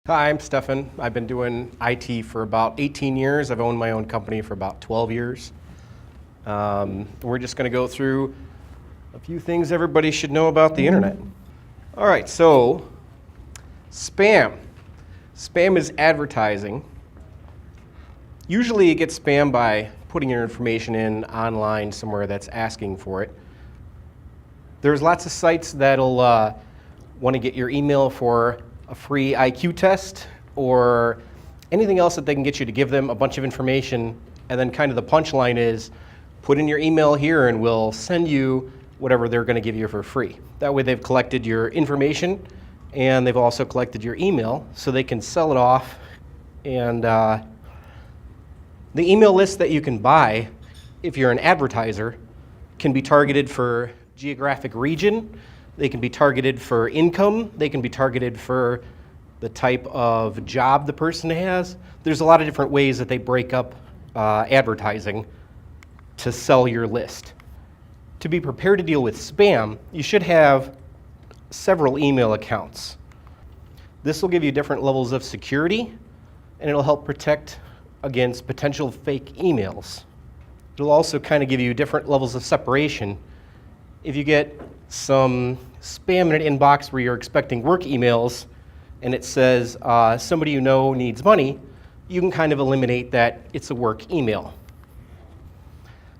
Hi, I'm Stefan. I've been doing IT for about 18 years. I've owned my own company for about 12 years. We're just going to go through a few things everybody should know about the internet. All right, so spam. Spam is advertising. Usually you get spam by putting your information in online somewhere that's asking for it. There's lots of sites that'll want to get your email for a free IQ test or anything else that they can get you to give them a bunch of information, and then kind of the punchline is put in your email here and we'll send you whatever they're going to give you for free. That way they've collected your information and they've also collected your email so they can sell it off. And the email list that you can buy if you're an advertiser can be targeted for geographic region. They can be targeted for income. They can be targeted for the type of job the person has. There's a lot of different ways that they break up advertising to sell your list. To be prepared to deal with spam, you should have several email accounts. This will give you different levels of security, and it'll help protect against potential fake emails. It'll also kind of give you different levels of separation. If you get some spam in an inbox where you're expecting work emails and it says somebody you know needs money, you can kind of eliminate that it's a work email.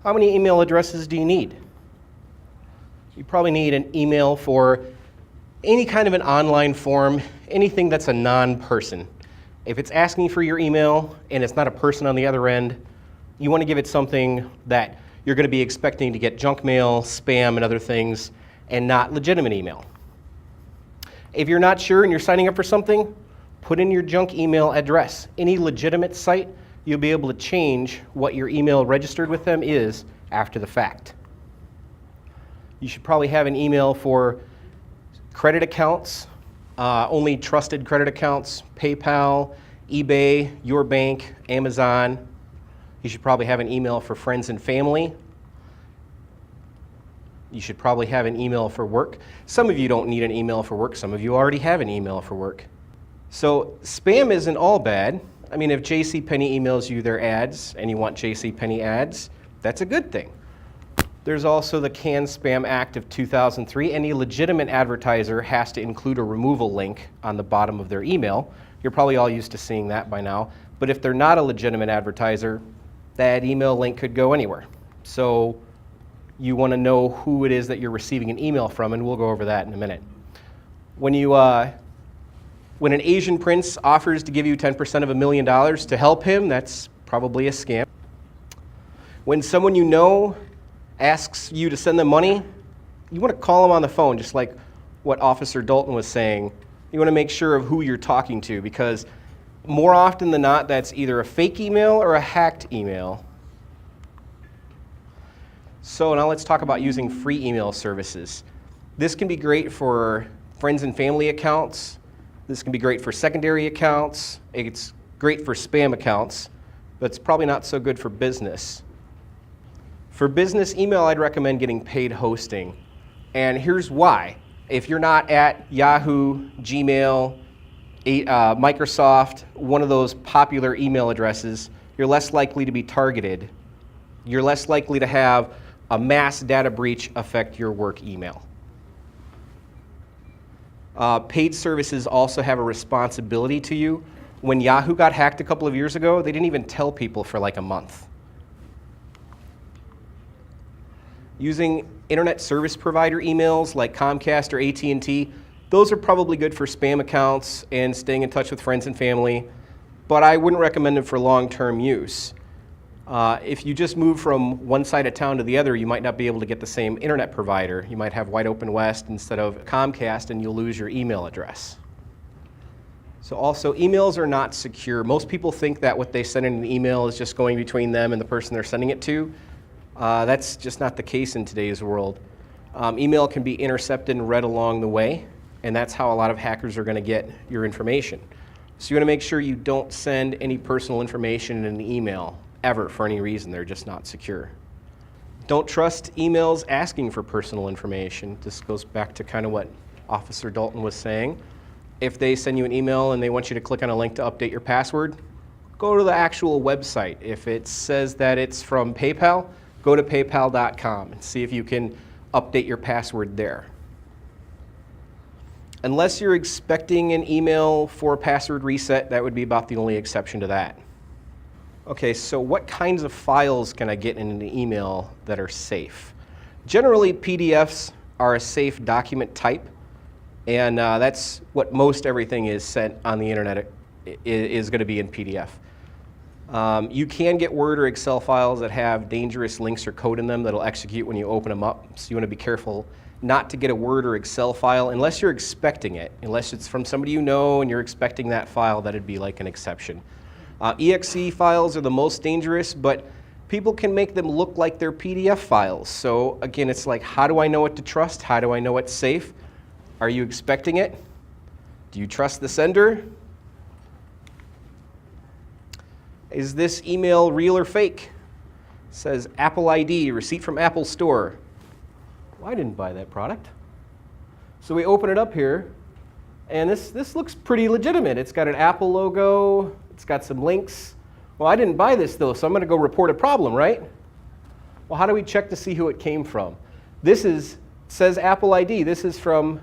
How many email addresses do you need? You probably need an email for any kind of an online form, anything that's a non-person. If it's asking for your email and it's not a person on the other end, you want to give it something that you're going to be expecting to get junk mail, spam, and other things, and not legitimate email. If you're not sure and you're signing up for something, put in your junk email address. Any legitimate site, you'll be able to change what your email registered with them is after the fact. You should probably have an email for credit accounts, only trusted credit accounts, PayPal, eBay, your bank, Amazon. You should probably have an email for friends and family. You should probably have an email for work. Some of you don't need an email for work. Some of you already have an email for work. So spam isn't all bad. I mean, if JCPenney emails you their ads and you want JCPenney ads, that's a good thing. There's also the CAN-SPAM Act of 2003. Any legitimate advertiser has to include a removal link on the bottom of their email. You're probably all used to seeing that by now. But if they're not a legitimate advertiser, that email link could go anywhere. So you want to know who it is that you're receiving an email from, and we'll go over that in a minute. When an Asian prince offers to give you 10% of $1 million to help him, that's probably a scam. When someone you know asks you to send them money, you want to call them on the phone, just like what Officer Dalton was saying. You want to make sure of who you're talking to, because more often than not, that's either a fake email or a hacked email. So now let's talk about using free email services. This can be great for friends and family accounts. This can be great for secondary accounts. It's great for spam accounts, but it's probably not so good for business. For business email, I'd recommend getting paid hosting. And here's why. If you're not at Yahoo, Gmail, Microsoft, one of those popular email addresses, you're less likely to be targeted. You're less likely to have a mass data breach affect your work email. Paid services also have a responsibility to you. When Yahoo got hacked a couple of years ago, they didn't even tell people for like a month. Using internet service provider emails like Comcast or AT&T, those are probably good for spam accounts and staying in touch with friends and family, but I wouldn't recommend them for long-term use. If you just move from one side of town to the other, you might not be able to get the same internet provider. You might have Wide Open West instead of Comcast, and you'll lose your email address. So also, emails are not secure. Most people think that what they send in an email is just going between them and the person they're sending it to. That's just not the case in today's world. Email can be intercepted and read along the way, and that's how a lot of hackers are going to get your information. So you want to make sure you don't send any personal information in an email ever for any reason. They're just not secure. Don't trust emails asking for personal information. This goes back to kind of what Officer Dalton was saying. If they send you an email and they want you to click on a link to update your password, go to the actual website. If it says that it's from PayPal, go to paypal.com and see if you can update your password there. Unless you're expecting an email for a password reset, that would be about the only exception to that. Okay, so what kinds of files can I get in an email that are safe? Generally, PDFs are a safe document type, and that's what most everything is sent on the internet is going to be in PDF. You can get Word or Excel files that have dangerous links or code in them that'll execute when you open them up, so you want to be careful not to get a Word or Excel file unless you're expecting it. Unless it's from somebody you know and you're expecting that file, that'd be like an exception. EXE files are the most dangerous, but people can make them look like they're PDF files. So again, it's like, how do I know what to trust? How do I know what's safe? Are you expecting it? Do you trust the sender? Is this email real or fake? It says Apple ID, receipt from Apple Store. Well, I didn't buy that product. So we open it up here, and this looks pretty legitimate. It's got an Apple logo. It's got some links. Well, I didn't buy this, though, so I'm going to go report a problem, right? Well, how do we check to see who it came from? Says Apple ID. This is from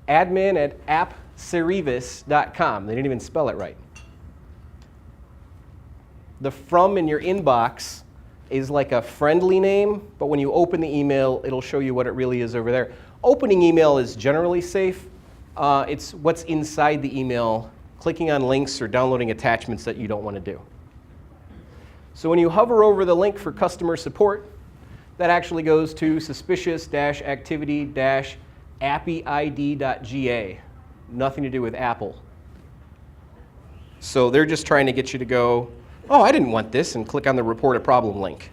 admin@appcerivus.com. They didn't even spell it right. The from in your inbox is like a friendly name, but when you open the email, it'll show you what it really is over there. Opening email is generally safe. It's what's inside the email, clicking on links or downloading attachments that you don't want to do. So when you hover over the link for customer support, that actually goes to suspicious-activity-appyid.ga. Nothing to do with Apple. So they're just trying to get you to go, oh, I didn't want this, and click on the report a problem link.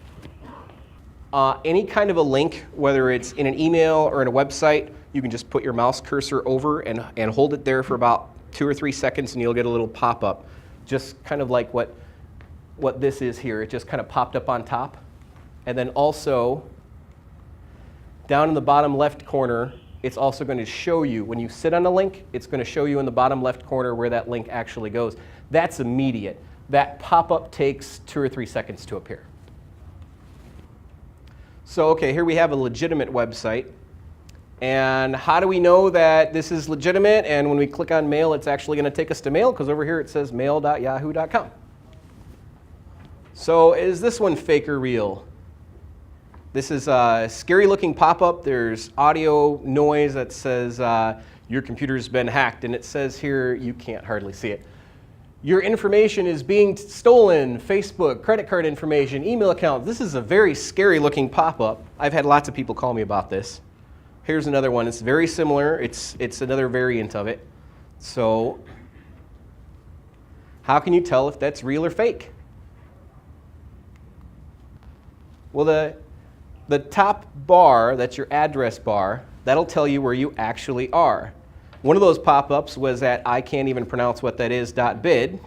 Any kind of a link, whether it's in an email or in a website, you can just put your mouse cursor over and hold it there for about 2 or 3 seconds, and you'll get a little pop-up, just kind of like what this is here. It just kind of popped up on top. And then also, down in the bottom left corner, it's also going to show you, when you sit on a link, it's going to show you in the bottom left corner where that link actually goes. That's immediate. That pop-up takes 2 or 3 seconds to appear. So, okay, here we have a legitimate website. And how do we know that this is legitimate? And when we click on mail, it's actually going to take us to mail, because over here it says mail.yahoo.com. So is this one fake or real? This is a scary looking pop-up. There's audio noise that says your computer's been hacked. And it says here, you can't hardly see it, your information is being stolen, Facebook, credit card information, email account. This is a very scary looking pop-up. I've had lots of people call me about this. Here's another one. It's very similar. It's another variant of it. So how can you tell if that's real or fake? Well, the top bar, that's your address bar, that'll tell you where you actually are. One of those pop-ups was at I can't even pronounce what that is .bid.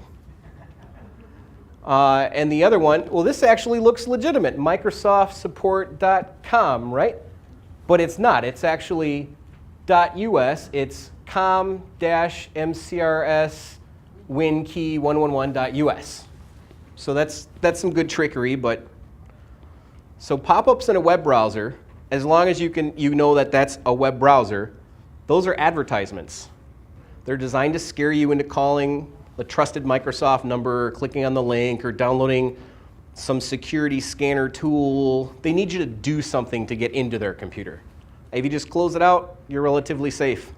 And the other one, well, this actually looks legitimate, microsoftsupport.com, right? But it's not. It's actually .us. It's com-mcrs-winkey111.us. So that's some good trickery, but so pop-ups in a web browser, as long as you know that that's a web browser, those are advertisements. They're designed to scare you into calling the trusted Microsoft number, or clicking on the link, or downloading some security scanner tool. They need you to do something to get into their computer. If you just close it out, you're relatively safe.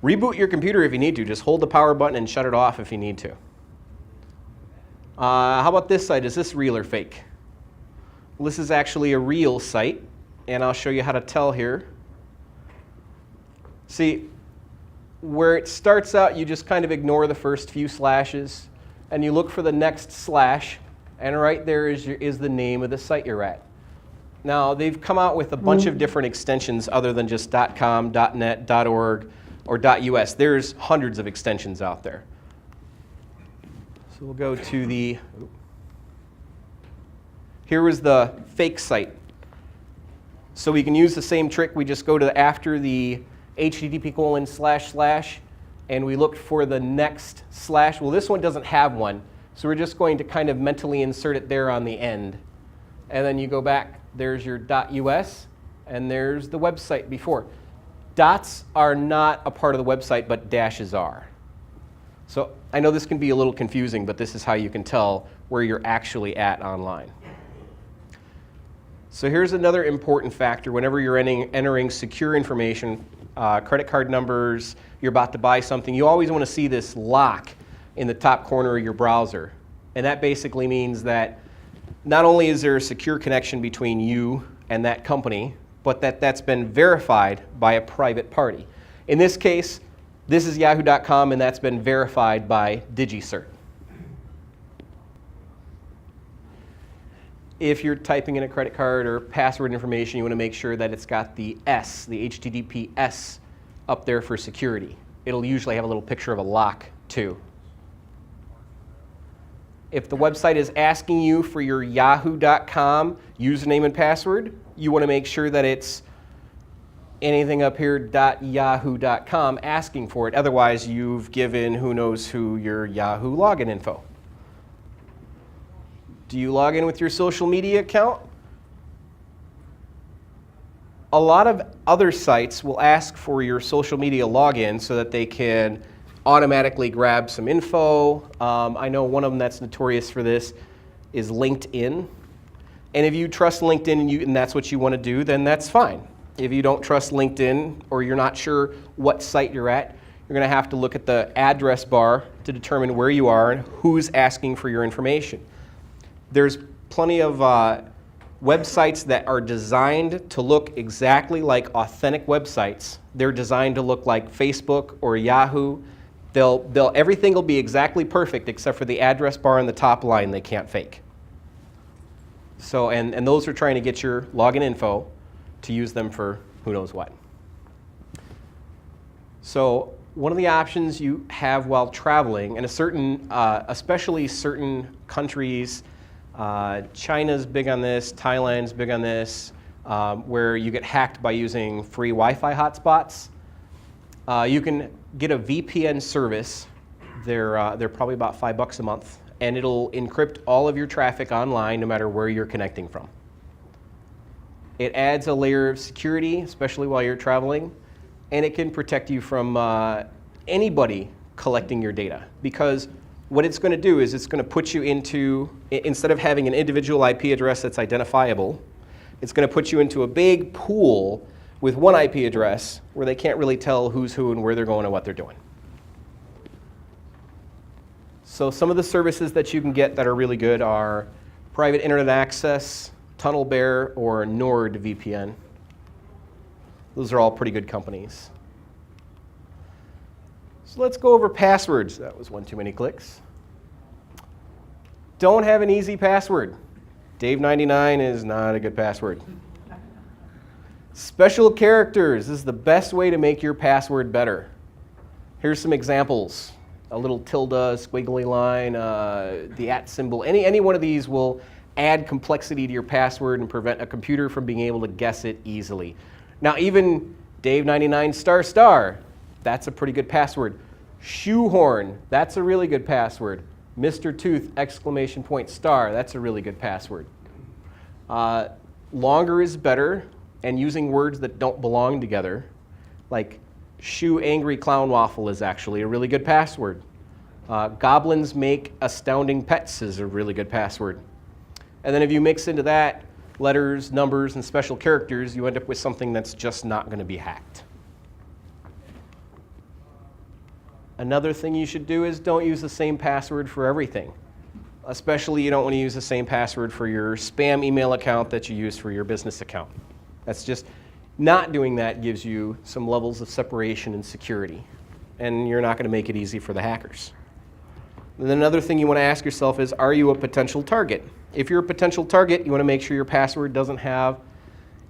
Reboot your computer if you need to. Just hold the power button and shut it off if you need to. How about this site? Is this real or fake? Well, this is actually a real site, and I'll show you how to tell here. See, where it starts out, you just kind of ignore the first few slashes, and you look for the next slash, and right there is the name of the site you're at. Now, they've come out with a bunch of different extensions other than just .com, .net, .org, or .us. There's hundreds of extensions out there. So we'll go to the, here was the fake site. So we can use the same trick. We just go to after the http:// and we looked for the next slash. Well, this one doesn't have one, so we're just going to kind of mentally insert it there on the end. And then you go back, there's your .us, and there's the website before. Dots are not a part of the website, but dashes are. So I know this can be a little confusing, but this is how you can tell where you're actually at online. So here's another important factor whenever you're entering secure information, credit card numbers, you're about to buy something, you always want to see this lock in the top corner of your browser. And that basically means that not only is there a secure connection between you and that company, but that's been verified by a private party. In this case, this is yahoo.com, and that's been verified by DigiCert. If you're typing in a credit card or password information, you want to make sure that it's got the S, the HTTPS, up there for security. It'll usually have a little picture of a lock, too. If the website is asking you for your yahoo.com username and password, you want to make sure that it's anything up here .yahoo.com asking for it. Otherwise, you've given who knows who your Yahoo login info. Do you log in with your social media account? A lot of other sites will ask for your social media login so that they can automatically grab some info. I know one of them that's notorious for this is LinkedIn. And if you trust LinkedIn and that's what you want to do, then that's fine. If you don't trust LinkedIn or you're not sure what site you're at, you're going to have to look at the address bar to determine where you are and who's asking for your information. There's plenty of websites that are designed to look exactly like authentic websites. They're designed to look like Facebook or Yahoo. Everything will be exactly perfect except for the address bar in the top line they can't fake. So, and those are trying to get your login info to use them for who knows what. So one of the options you have while traveling, and especially certain countries, China's big on this, Thailand's big on this, where you get hacked by using free Wi-Fi hotspots. You can get a VPN service. They're probably about $5 a month, and it'll encrypt all of your traffic online no matter where you're connecting from. It adds a layer of security, especially while you're traveling, and it can protect you from anybody collecting your data. Because what it's going to do is it's going to put you into, instead of having an individual IP address that's identifiable, it's going to put you into a big pool with one IP address where they can't really tell who's who and where they're going and what they're doing. So some of the services that you can get that are really good are private internet access, TunnelBear, or NordVPN. Those are all pretty good companies. So let's go over passwords. That was one too many clicks. Don't have an easy password. Dave99 is not a good password. Special characters is the best way to make your password better. Here's some examples. A little tilde, squiggly line, the @ symbol. Any one of these will add complexity to your password and prevent a computer from being able to guess it easily. Now even Dave99 **, that's a pretty good password. Shoehorn, that's a really good password. Mr. Tooth ! That's a really good password. Longer is better, and using words that don't belong together, like shoe angry clown waffle is actually a really good password. Goblins make astounding pets is a really good password. And then if you mix into that letters, numbers, and special characters, you end up with something that's just not going to be hacked. Another thing you should do is don't use the same password for everything. Especially you don't want to use the same password for your spam email account that you use for your business account. That's just, not doing that gives you some levels of separation and security. And you're not going to make it easy for the hackers. And then another thing you want to ask yourself is, are you a potential target? If you're a potential target, you want to make sure your password doesn't have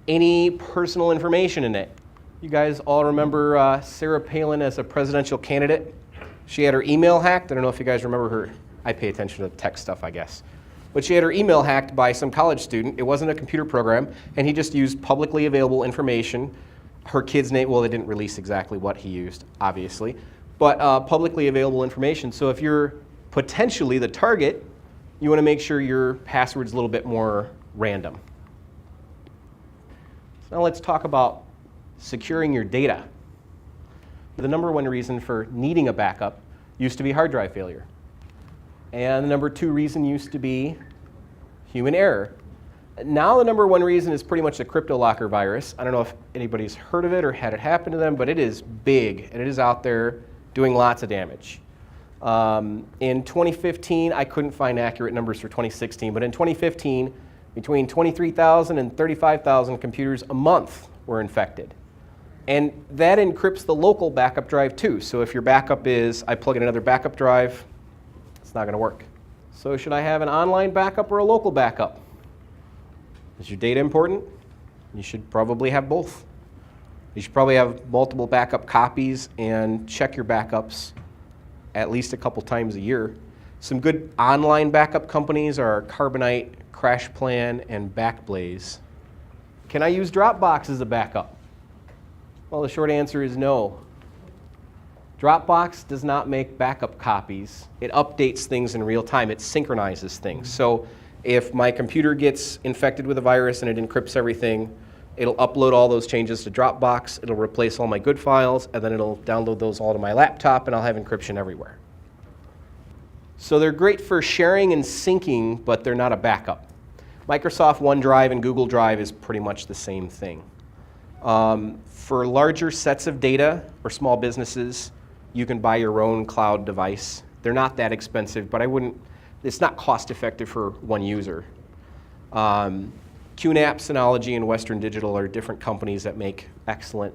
any personal information in it. You guys all remember Sarah Palin as a presidential candidate? She had her email hacked. I don't know if you guys remember her. I pay attention to tech stuff, I guess. But she had her email hacked by some college student. It wasn't a computer program, and he just used publicly available information. Her kid's name, well, they didn't release exactly what he used, obviously. but publicly available information. So if you're potentially the target, you want to make sure your password's a little bit more random. So now let's talk about securing your data. The number one reason for needing a backup used to be hard drive failure. And the number two reason used to be human error. Now the number one reason is pretty much the CryptoLocker virus. I don't know if anybody's heard of it or had it happen to them, but it is big and it is out there doing lots of damage. In 2015, I couldn't find accurate numbers for 2016, but in 2015, between 23,000 and 35,000 computers a month were infected. And that encrypts the local backup drive too. So if your backup is, I plug in another backup drive, it's not going to work. So should I have an online backup or a local backup? Is your data important? You should probably have both. You should probably have multiple backup copies and check your backups at least a couple times a year. Some good online backup companies are Carbonite, CrashPlan, and Backblaze. Can I use Dropbox as a backup? Well, the short answer is no. Dropbox does not make backup copies. It updates things in real time. It synchronizes things. So if my computer gets infected with a virus and it encrypts everything, it'll upload all those changes to Dropbox, it'll replace all my good files, and then it'll download those all to my laptop, and I'll have encryption everywhere. So they're great for sharing and syncing, but they're not a backup. Microsoft OneDrive and Google Drive is pretty much the same thing. For larger sets of data or small businesses, you can buy your own cloud device. They're not that expensive, but it's not cost effective for one user. QNAP, Synology, and Western Digital are different companies that make excellent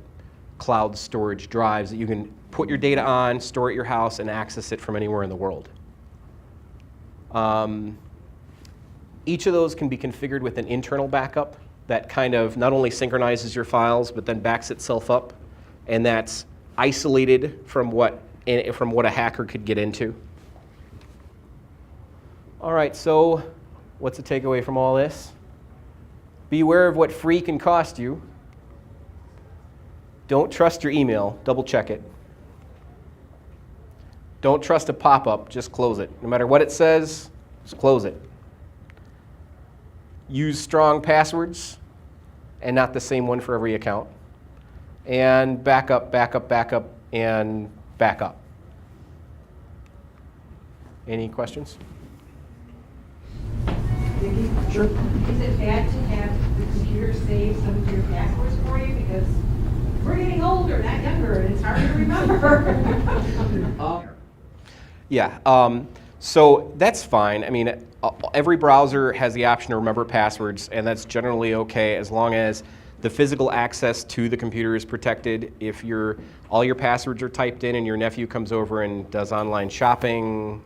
cloud storage drives that you can put your data on, store at your house, and access it from anywhere in the world. Each of those can be configured with an internal backup that kind of not only synchronizes your files, but then backs itself up, and that's isolated from what a hacker could get into. All right, so what's the takeaway from all this? Be aware of what free can cost you. Don't trust your email, double check it. Don't trust a pop-up, just close it. No matter what it says, just close it. Use strong passwords and not the same one for every account. And backup, and backup. Any questions? Vicki? Sure. Is it bad to have the computer save some of your passwords for you? Because we're getting older, not younger, and it's hard to remember. Yeah, so that's fine. I mean, every browser has the option to remember passwords, and that's generally okay as long as the physical access to the computer is protected. If all your passwords are typed in and your nephew comes over and does online shopping,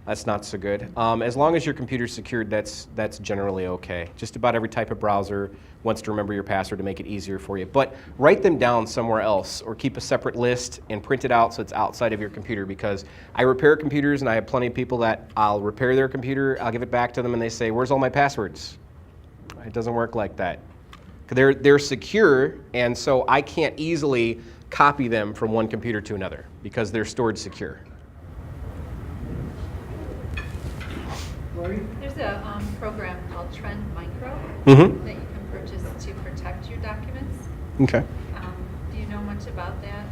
that's not so good. As long as your computer's secured, that's generally okay. Just about every type of browser wants to remember your password to make it easier for you. But write them down somewhere else or keep a separate list and print it out so it's outside of your computer, because I repair computers and I have plenty of people that I'll repair their computer, I'll give it back to them and they say, "Where's all my passwords?" It doesn't work like that. They're secure, and so I can't easily copy them from one computer to another because they're stored secure. There's a program called Trend Micro that you can purchase to protect your documents. Okay. Do you know much about that?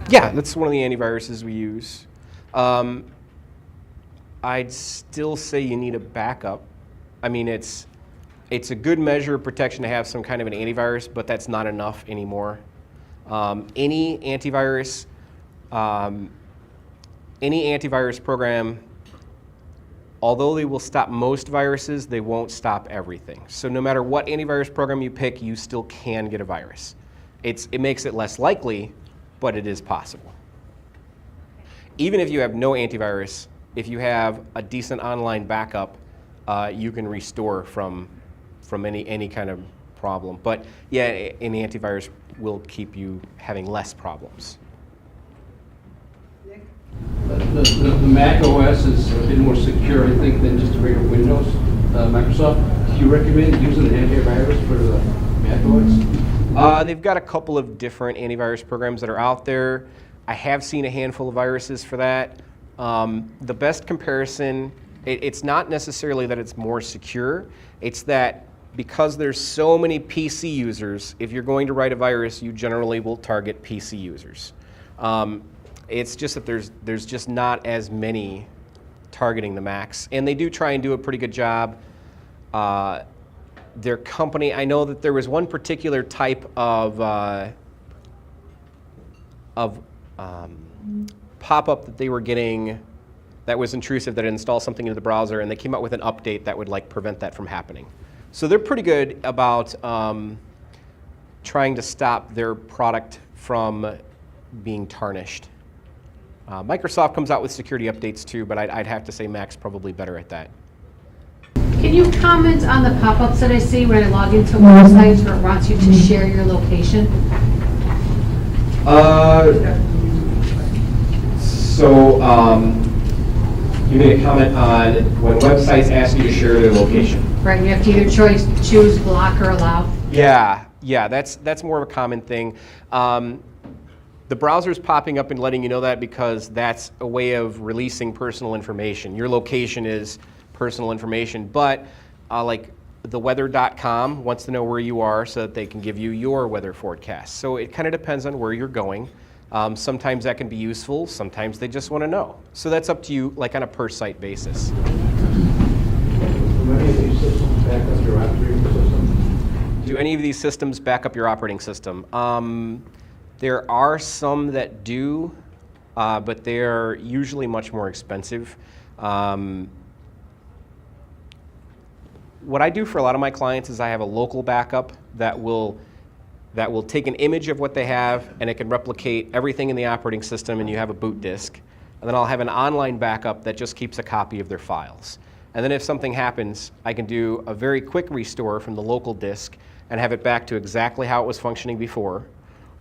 Yeah, that's one of the antiviruses we use. I'd still say you need a backup. I mean, it's a good measure of protection to have some kind of an antivirus, but that's not enough anymore. Any antivirus program, although they will stop most viruses, they won't stop everything. So no matter what antivirus program you pick, you still can get a virus. It makes it less likely, but it is possible. Even if you have no antivirus, if you have a decent online backup, you can restore from any kind of problem. But yeah, an antivirus will keep you having less problems. The Mac OS is a bit more secure, I think, than just a regular Windows. Microsoft, do you recommend using an antivirus for the Mac OS? They've got a couple of different antivirus programs that are out there. I have seen a handful of viruses for that. The best comparison, it's not necessarily that it's more secure, it's that because there's so many PC users, if you're going to write a virus, you generally will target PC users. It's just that there's just not as many targeting the Macs, and they do try and do a pretty good job. Their company, I know that there was one particular type of pop-up that they were getting that was intrusive, that installed something into the browser, and they came out with an update that would like prevent that from happening. So they're pretty good about trying to stop their product from being tarnished. Microsoft comes out with security updates too, but I'd have to say Mac's probably better at that. Can you comment on the pop-ups that I see when I log into websites where it wants you to share your location? You made a comment on when websites ask you to share their location. Right, you have to either choose block or allow. Yeah, that's more of a common thing. The browser's popping up and letting you know that because that's a way of releasing personal information. Your location is personal information, but like the weather.com wants to know where you are so that they can give you your weather forecast. So it kind of depends on where you're going. Sometimes that can be useful, sometimes they just want to know. So that's up to you, like on a per site basis. Do any of these systems back up your operating system? Do any of these systems back up your operating system? There are some that do, but they're usually much more expensive. What I do for a lot of my clients is I have a local backup that will take an image of what they have, and it can replicate everything in the operating system, and you have a boot disk. And then I'll have an online backup that just keeps a copy of their files. And then if something happens, I can do a very quick restore from the local disk and have it back to exactly how it was functioning before.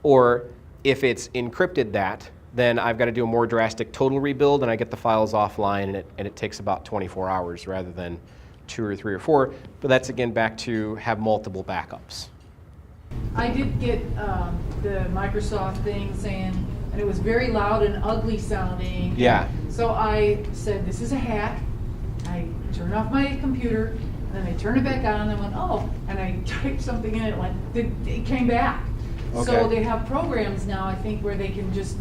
Or if it's encrypted that, then I've got to do a more drastic total rebuild, and I get the files offline, and it takes about 24 hours rather than 2 or 3 or 4. But that's again back to have multiple backups. I did get the Microsoft thing saying, and it was very loud and ugly sounding. Yeah. So I said, this is a hack. I turned off my computer, and then I turned it back on, and I went, oh, and I typed something in, and it came back. Okay. So they have programs now, I think, where they can just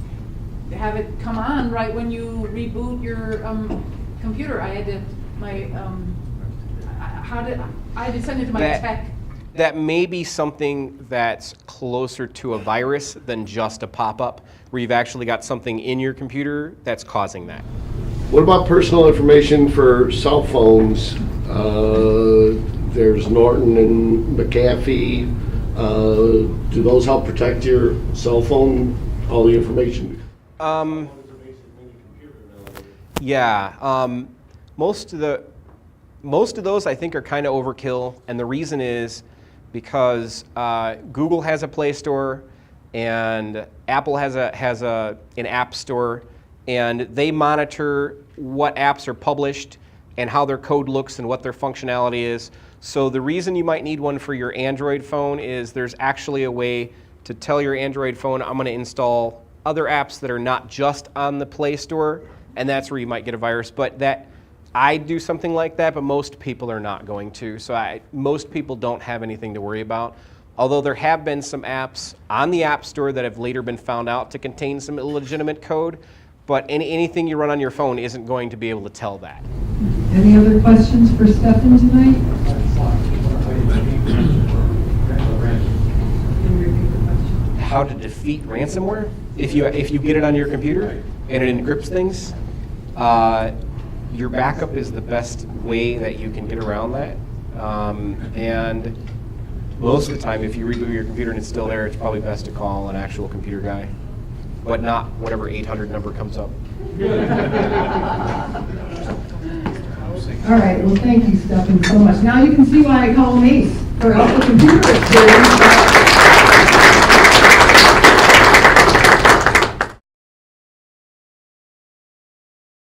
have it come on right when you reboot your computer. I had to, I had to send it to my tech. That may be something that's closer to a virus than just a pop-up, where you've actually got something in your computer that's causing that. What about personal information for cell phones? There's Norton and McAfee. Do those help protect your cell phone, all the information? Yeah, most of those I think are kind of overkill, and the reason is because Google has a Play Store and Apple has an App Store, and they monitor what apps are published and how their code looks and what their functionality is. So the reason you might need one for your Android phone is there's actually a way to tell your Android phone, I'm going to install other apps that are not just on the Play Store, and that's where you might get a virus. But I do something like that, but most people are not going to. So most people don't have anything to worry about. Although there have been some apps on the App Store that have later been found out to contain some illegitimate code, but anything you run on your phone isn't going to be able to tell that. Any other questions for Stefan tonight? How to defeat ransomware? If you get it on your computer and it encrypts things, your backup is the best way that you can get around that. And most of the time, if you reboot your computer and it's still there, it's probably best to call an actual computer guy, but not whatever 800 number comes up. All right, well, thank you, Stefan, so much. Now you can see why I call him Ace, for all the computer experience.